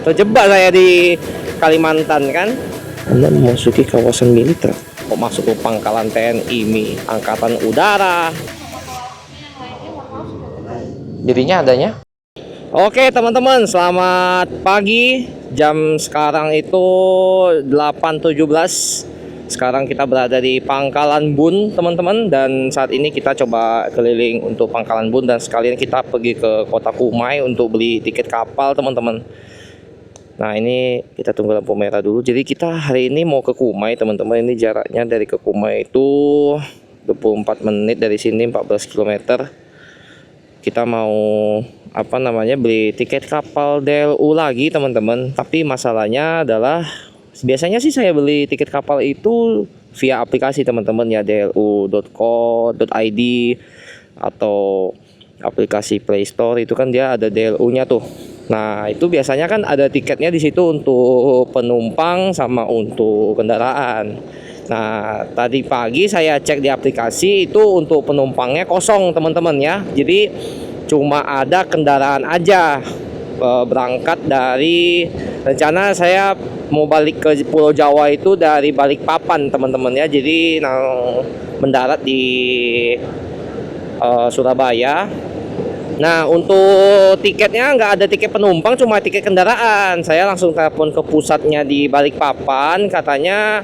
Terjebak saya di Kalimantan kan. Anda memasuki kawasan militer. Kok masuk ke pangkalan TNI Mi Angkatan Udara. Dirinya adanya. Oke teman-teman, selamat pagi. Jam sekarang itu 8.17. Sekarang kita berada di Pangkalan Bun teman-teman. Dan saat ini kita coba keliling untuk Pangkalan Bun. Dan sekalian kita pergi ke kota Kumai untuk beli tiket kapal teman-teman. Nah ini kita tunggu lampu merah dulu. Jadi kita hari ini mau ke Kumai teman-teman. Ini jaraknya dari ke Kumai itu 24 menit dari sini, 14 km. Kita mau beli tiket kapal DLU lagi teman-teman. Tapi masalahnya adalah biasanya sih saya beli tiket kapal itu via aplikasi teman-teman ya, dlu.co.id atau aplikasi Play Store. Itu kan dia ada DLU-nya tuh. Nah, itu biasanya kan ada tiketnya di situ untuk penumpang sama untuk kendaraan. Nah, tadi pagi saya cek di aplikasi itu untuk penumpangnya kosong teman-teman ya. Jadi cuma ada kendaraan aja. Berangkat dari rencana saya mau balik ke Pulau Jawa itu dari Balikpapan teman-teman ya. Jadi mendarat di Surabaya. Nah untuk tiketnya nggak ada tiket penumpang, cuma tiket kendaraan. Saya langsung telepon ke pusatnya di Balikpapan, katanya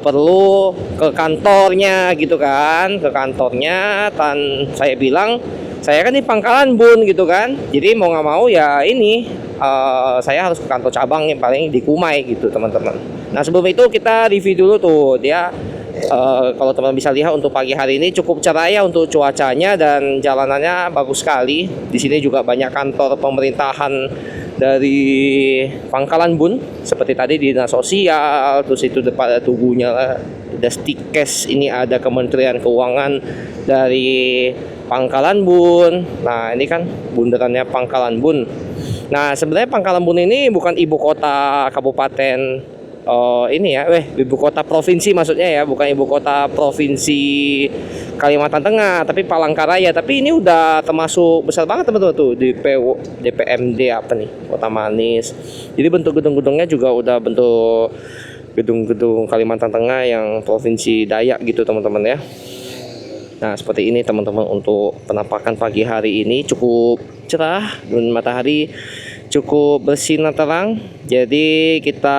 perlu ke kantornya gitu kan, ke kantornya. Dan saya bilang saya kan di Pangkalan Bun gitu kan, jadi mau nggak mau ya ini saya harus ke kantor cabang yang paling di Kumai gitu teman-teman. Nah sebelum itu kita review dulu tuh dia. Kalau teman bisa lihat untuk pagi hari ini cukup cerah ya untuk cuacanya dan jalanannya bagus sekali. Di sini juga banyak kantor pemerintahan dari Pangkalan Bun seperti tadi dinas sosial, terus itu depan tubuhnya ada Stikes, ini ada Kementerian Keuangan dari Pangkalan Bun. Nah ini kan bundarannya Pangkalan Bun. Nah sebenarnya Pangkalan Bun ini bukan ibu kota kabupaten ibu kota provinsi maksudnya ya, bukan ibu kota provinsi Kalimantan Tengah, tapi Palangkaraya. Tapi ini udah termasuk besar banget teman-teman tuh di DPMD Kota Manis. Jadi bentuk gedung-gedungnya juga udah bentuk gedung-gedung Kalimantan Tengah yang provinsi Dayak gitu teman-teman ya. Nah seperti ini teman-teman untuk penampakan pagi hari ini, cukup cerah dan matahari cukup bersinar terang. Jadi kita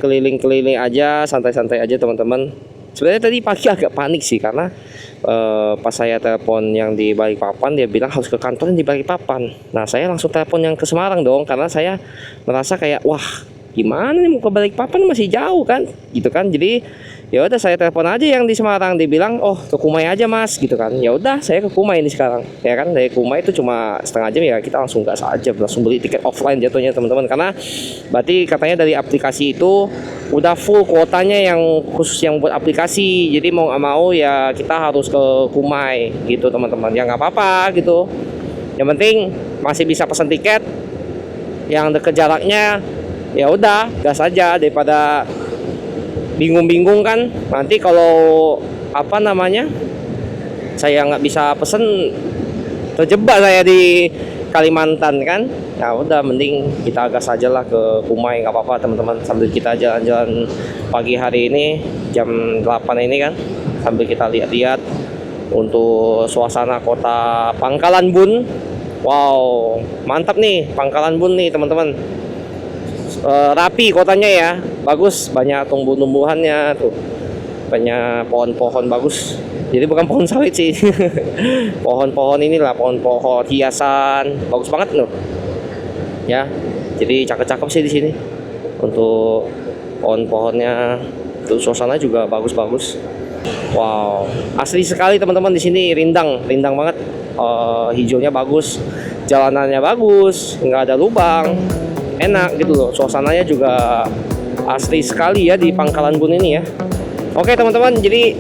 keliling-keliling aja, santai-santai aja teman-teman. Sebenarnya tadi pagi agak panik sih karena pas saya telepon yang di Balikpapan dia bilang harus ke kantor di Balikpapan. Nah saya langsung telepon yang ke Semarang dong, karena saya merasa kayak wah gimana nih mau ke Balikpapan, masih jauh kan gitu kan. Jadi ya udah saya telepon aja yang di Semarang, dibilang oh ke Kumai aja mas gitu kan. Ya udah saya ke Kumai ini sekarang ya kan. Dari Kumai itu cuma setengah jam ya, kita langsung gas aja, langsung beli tiket offline jatuhnya teman-teman, karena berarti katanya dari aplikasi itu udah full kuotanya yang khusus yang buat aplikasi. Jadi mau nggak mau ya kita harus ke Kumai gitu teman-teman. Ya nggak apa-apa gitu, yang penting masih bisa pesan tiket yang deket jaraknya. Ya udah gas aja daripada bingung-bingung kan, nanti kalau saya nggak bisa pesen, terjebak saya di Kalimantan kan. Ya udah mending kita gas aja lah ke Kumai, nggak apa-apa teman-teman, sambil kita jalan-jalan pagi hari ini jam 8 ini kan, sambil kita lihat-lihat untuk suasana kota Pangkalan Bun. Wow mantap nih Pangkalan Bun nih teman-teman. Rapi kotanya ya, bagus, banyak tumbuh-tumbuhannya tuh, banyak pohon-pohon bagus. Jadi bukan pohon sawit sih, pohon-pohon inilah, pohon-pohon hiasan, bagus banget loh. Ya, jadi cakep-cakep sih di sini untuk pohon-pohonnya. Tuh suasana juga bagus-bagus. Wow, asli sekali teman-teman di sini, rindang banget. Hijaunya bagus, jalanannya bagus, nggak ada lubang. Enak gitu loh, suasananya juga asli sekali ya di Pangkalan Bun ini ya. Oke teman-teman, jadi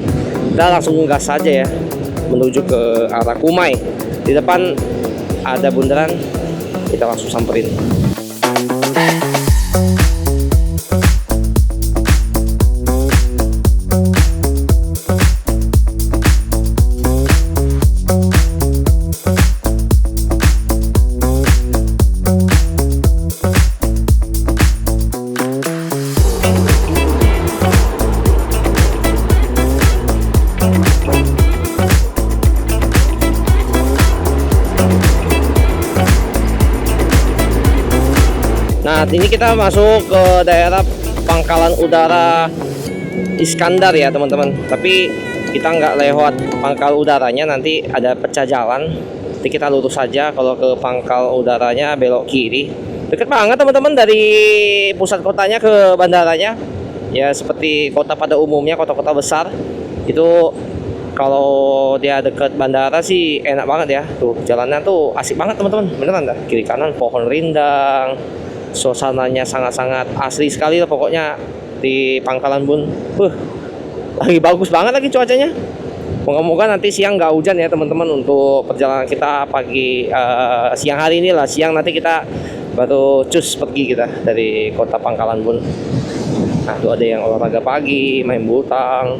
kita langsung gas saja ya menuju ke arah Kumai. Di depan ada bundaran, kita langsung samperin. Nah, ini kita masuk ke daerah Pangkalan Udara Iskandar ya teman-teman. Tapi kita nggak lewat pangkal udaranya, nanti ada pecah jalan. Nanti kita lurus saja. Kalau ke pangkal udaranya belok kiri. Deket banget teman-teman dari pusat kotanya ke bandaranya. Ya seperti kota pada umumnya, kota-kota besar. Itu kalau dia deket bandara sih enak banget ya. Tuh jalannya tuh asik banget teman-teman. Beneran dah. Kiri kanan pohon rindang. Suasananya sangat-sangat asli sekali lah pokoknya di Pangkalan Bun. Lagi bagus banget lagi cuacanya. Moga-moga nanti siang nggak hujan ya teman-teman untuk perjalanan kita pagi siang hari ini lah. Siang nanti kita baru cus pergi kita dari kota Pangkalan Bun. Nah tuh ada yang olahraga pagi, main butang.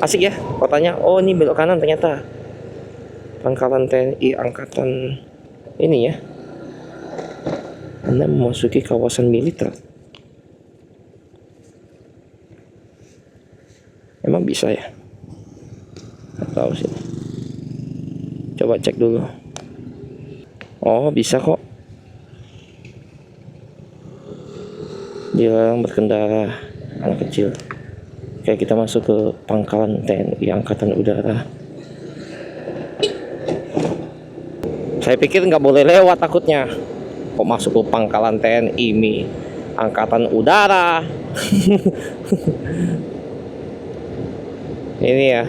Asik ya kotanya. Oh ini belok kanan ternyata Pangkalan TNI Angkatan ini ya. Anda memasuki kawasan militer. Emang bisa ya? Nggak tahu sih. Coba cek dulu. Oh bisa kok. Dilarang berkendara anak kecil. Oke kita masuk ke Pangkalan TNI Angkatan Udara. Saya pikir nggak boleh lewat takutnya. Kok masuk ke Pangkalan TNI Angkatan Udara. Ini ya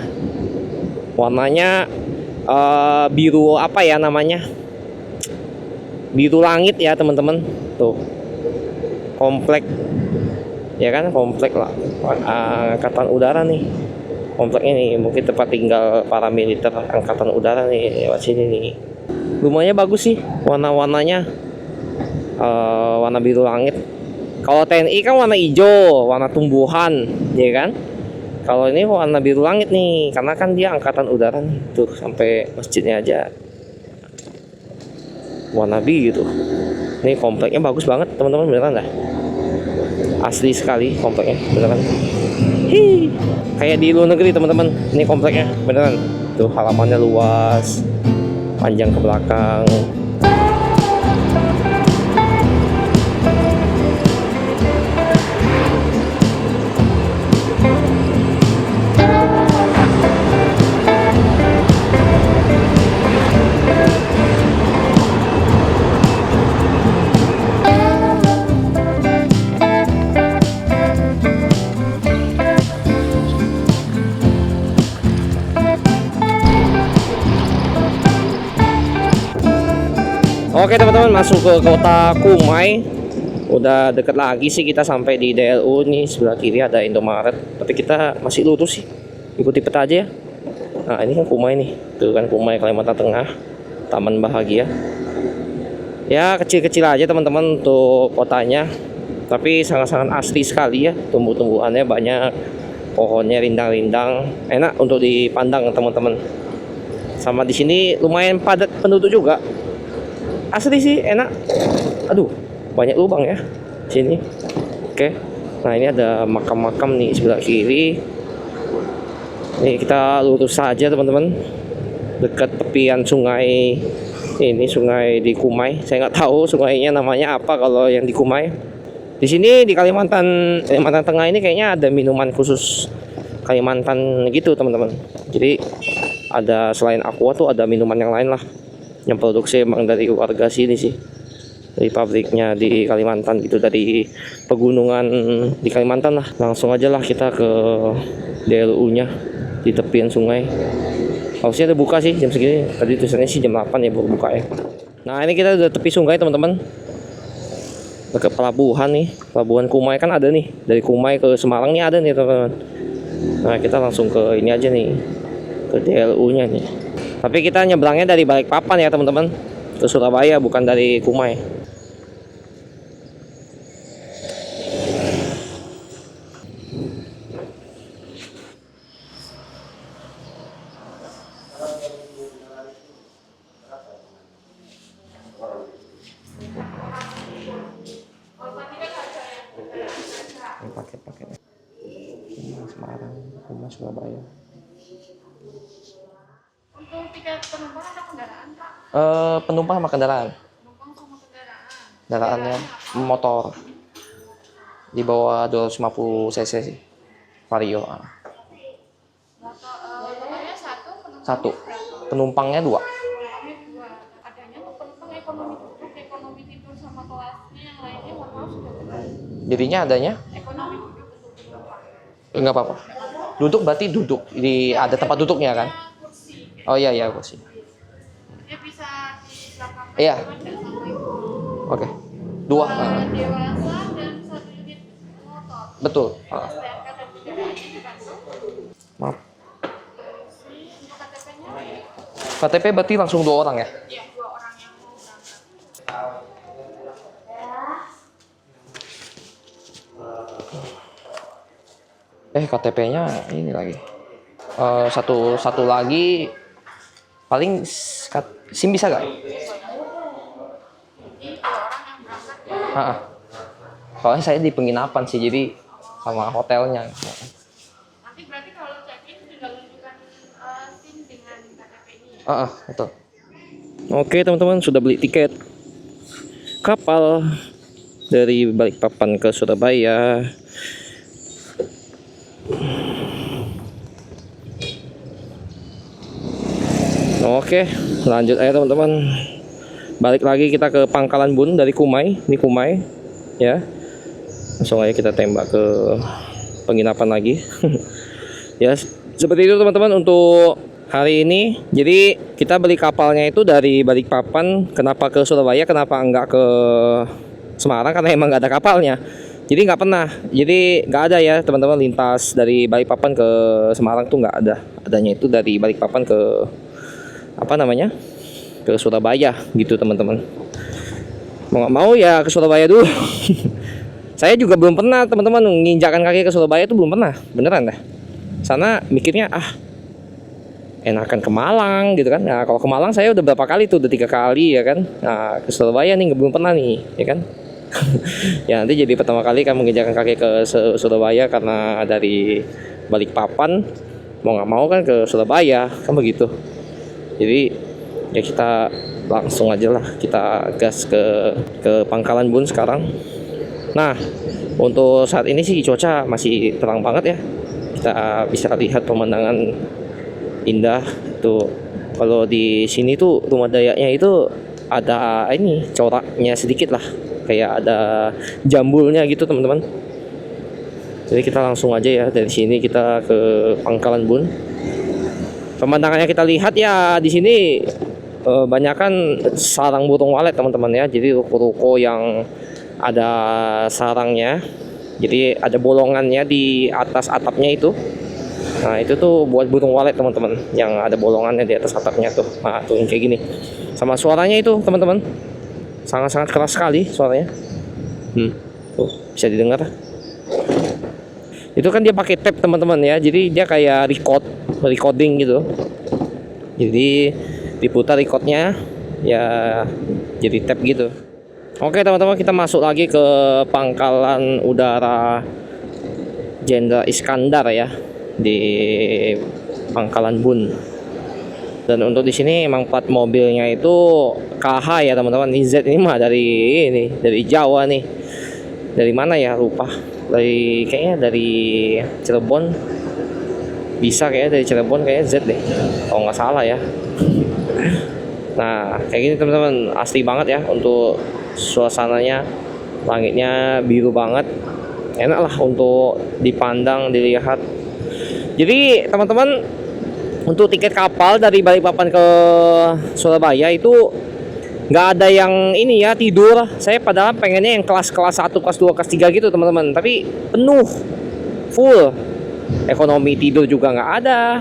warnanya biru apa ya namanya, biru langit ya teman-teman. Tuh komplek ya kan, komplek lah Angkatan Udara nih. Komplek ini mungkin tempat tinggal para militer Angkatan Udara nih, lewat sini nih. Rumahnya bagus sih, warna-warnanya warna biru langit. Kalau TNI kan warna hijau, warna tumbuhan, ya kan? Kalau ini warna biru langit nih, karena kan dia Angkatan Udara nih. Tuh sampai masjidnya aja warna biru. Ini kompleknya bagus banget teman-teman, beneran dah. Asli sekali kompleknya, beneran. Hi, kayak di luar negeri teman-teman. Ini kompleknya beneran. Tuh halamannya luas, panjang ke belakang. Oke teman-teman, masuk ke kota Kumai. Udah deket lagi sih kita sampai di DLU nih. Sebelah kiri ada Indomaret. Tapi kita masih lurus sih, ikuti peta aja ya. Nah ini kan Kumai nih. Tuh kan Kumai, Kalimantan Tengah, Taman Bahagia. Ya kecil-kecil aja teman-teman untuk kotanya. Tapi sangat-sangat asli sekali ya. Tumbuh-tumbuhannya banyak, pohonnya rindang-rindang. Enak untuk dipandang teman-teman. Sama di sini lumayan padat penduduk juga. Asli sih enak. Aduh banyak lubang ya sini. Oke. Nah ini ada makam-makam nih sebelah kiri. Nih kita lurus saja teman-teman. Dekat tepian sungai. Ini sungai di Kumai. Saya nggak tahu sungainya namanya apa kalau yang di Kumai. Di sini di Kalimantan Tengah ini kayaknya ada minuman khusus Kalimantan gitu teman-teman. Jadi ada selain aqua tuh ada minuman yang lain lah. Yang produksi emang dari warga sini sih, dari pabriknya di Kalimantan gitu, dari pegunungan di Kalimantan lah. Langsung aja lah kita ke DLU nya di tepian sungai. Harusnya udah buka sih jam segini, tadi tulisannya sih jam 8 ya baru buka ya. Nah ini kita udah tepi sungai teman-teman, dekat pelabuhan nih, pelabuhan Kumai kan ada nih, dari Kumai ke Semarang nih ada nih teman-teman. Nah kita langsung ke ini aja nih, ke DLU nya nih. Tapi kita nyebrangnya dari Balikpapan ya teman-teman, ke Surabaya, bukan dari Kumai. Pakai Semarang, Kumai, Surabaya. Untuk tiket penumpang atau kendaraan, Pak? Penumpang sama kendaraan. Penumpang sama kendaraan. Kendaraannya motor di bawah 250 cc sih. Vario. Motornya Satu. Penumpangnya 2. adanya tuh penumpang ekonomi duduk, ekonomi tidur sama kelasnya, yang lainnya mohon maaf sudah benar. Jadinya adanya Ekonomi duduk untuk penumpang. enggak apa-apa. Duduk berarti duduk di ada tempat duduknya kan? Kursi, Oh iya kursi. dia bisa di belakang. Iya. Ada sampai Oke. 2. dewasa dan 1 unit motor. Betul. STNK dan kendaraannya di Bandung. Maaf. Untuk KTP-nya? KTP berarti langsung 2 orang ya? Iya, 2 orang yang mau berangkat. KTP-nya ini lagi. Satu lagi paling SIM bisa gak? Jadi 2 orang yang berangkat ya. Heeh. Soalnya saya di penginapan sih, jadi sama hotelnya. Nanti berarti kalau check-in tinggal tunjukkan SIM dengan KTP ini ya? Betul. Oke teman-teman, sudah beli tiket kapal dari Balikpapan ke Surabaya. Oke, lanjut aja teman-teman. Balik lagi kita ke Pangkalan Bun dari Kumai, ini Kumai ya. Langsung aja kita tembak ke penginapan lagi. Ya, seperti itu teman-teman untuk hari ini. Jadi kita beli kapalnya itu dari Balikpapan. Kenapa ke Surabaya? Kenapa enggak ke Semarang? Karena emang nggak ada kapalnya. Jadi nggak pernah. Jadi nggak ada ya teman-teman lintas dari Balikpapan ke Semarang tuh nggak ada. Adanya itu dari Balikpapan ke ke Surabaya gitu teman-teman. Mau nggak mau ya ke Surabaya dulu. Saya juga belum pernah teman-teman menginjakkan kaki ke Surabaya itu belum pernah, beneran dah. Sana mikirnya enakan ke Malang gitu kan. Nah kalau ke Malang saya udah berapa kali tuh, udah 3 kali ya kan. Nah ke Surabaya nih belum pernah nih ya kan. Ya nanti jadi pertama kali kan menginjakkan kaki ke Surabaya karena dari Balikpapan mau nggak mau kan ke Surabaya kan begitu. Jadi ya kita langsung aja lah, kita gas ke Pangkalan Bun sekarang. Nah untuk saat ini sih cuaca masih terang banget ya, kita bisa lihat pemandangan indah tuh. Kalau di sini tuh rumah Dayaknya itu ada ini coraknya sedikit lah, kayak ada jambulnya gitu teman-teman. Jadi kita langsung aja ya dari sini kita ke Pangkalan Bun. Pemandangannya kita lihat ya di sini banyakan sarang burung walet teman-teman ya. Jadi ruko-ruko yang ada sarangnya, jadi ada bolongannya di atas atapnya itu. Nah itu tuh buat burung walet teman-teman, yang ada bolongannya di atas atapnya tuh. Nah tuh kayak gini. Sama suaranya itu teman-teman, sangat-sangat keras sekali suaranya. Tuh bisa didengar. Itu kan dia pakai tape teman-teman ya, jadi dia kayak recording gitu. Jadi diputar recordnya ya jadi tape gitu. Oke teman-teman, kita masuk lagi ke Pangkalan Udara Jenderal Iskandar ya, di Pangkalan Bun. Dan untuk di sini emang plat mobilnya itu KH ya teman-teman. Ini Z ini mah dari Jawa nih. Dari mana ya lupa. Kayaknya dari Cirebon. Bisa kayaknya dari Cirebon, kayaknya Z deh. Kalau nggak salah ya. Nah kayak gini teman-teman, asli banget ya untuk suasananya. Langitnya biru banget, enak lah untuk dipandang, dilihat. Jadi teman-teman, untuk tiket kapal dari Balikpapan ke Surabaya itu nggak ada yang ini ya tidur. Saya padahal pengennya yang kelas 1, kelas 2, kelas 3 gitu teman-teman, tapi penuh full. Ekonomi tidur juga nggak ada,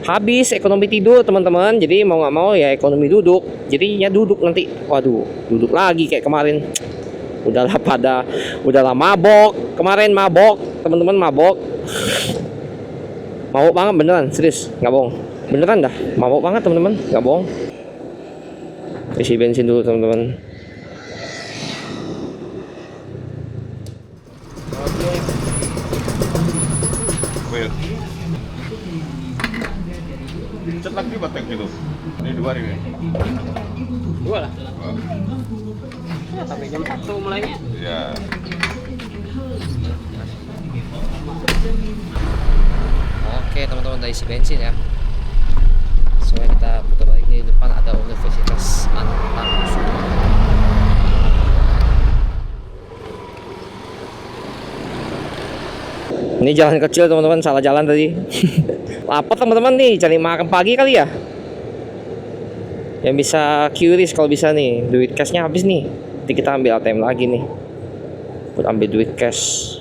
habis ekonomi tidur teman-teman. Jadi mau nggak mau ya ekonomi duduk, jadinya duduk nanti. Waduh, duduk lagi kayak kemarin. Udahlah mabok kemarin, mabok teman-teman, mabok banget beneran, serius nggak bohong, beneran dah mabok banget teman-teman, nggak bohong. Isi bensin dulu teman-teman. Cet lagi batek gitu. Ini 2 ini. 2 lah. Ya, sampai jam 1 mulainya. Iya. Oke teman-teman, udah isi bensin ya. So kita putar balik, di depan ada Universitas Antarusuma. Ini jalan kecil teman-teman, salah jalan tadi. Lapar teman-teman nih, cari makan pagi kali ya. Yang bisa QRIS kalau bisa nih, duit cashnya habis nih. Nanti kita ambil ATM lagi nih, buat ambil duit cash.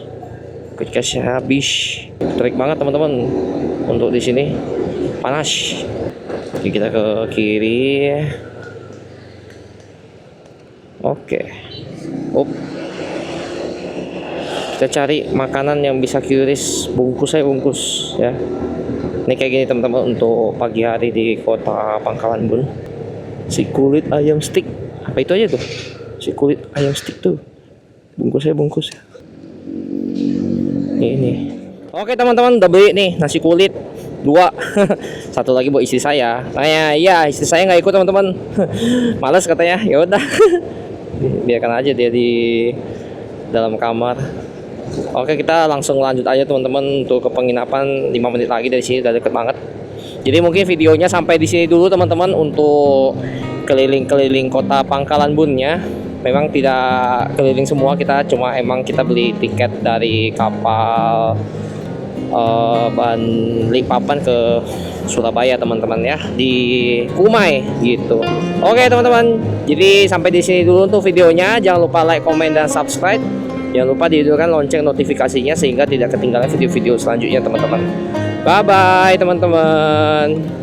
Duit cashnya habis. Terik banget teman-teman untuk di sini, panas. Jadi kita ke kiri. Oke. Up. Kita cari makanan yang bisa QRIS, bungkus ya. Ini kayak gini teman-teman untuk pagi hari di kota Pangkalan Bun. Si kulit ayam stick, apa itu aja tuh? Si kulit ayam stick tuh, bungkus ya. Ini. Oke teman-teman, udah beli nih nasi kulit 2. Satu lagi buat istri saya. Nah ya, istri saya nggak ikut teman-teman. Males katanya. Ya udah. Biarkan aja dia di dalam kamar. Oke, kita langsung lanjut aja teman-teman untuk ke penginapan. 5 menit lagi dari sini, udah deket banget. Jadi mungkin videonya sampai di sini dulu teman-teman untuk keliling-keliling kota Pangkalan Bun ya. Memang tidak keliling semua, kita cuma emang kita beli tiket dari kapal Balikpapan ke Surabaya teman-teman ya, di Kumai gitu. Oke teman-teman, jadi sampai di sini dulu untuk videonya. Jangan lupa like, komen, dan subscribe. Jangan lupa dihidupkan lonceng notifikasinya sehingga tidak ketinggalan video-video selanjutnya teman-teman. Bye bye teman-teman.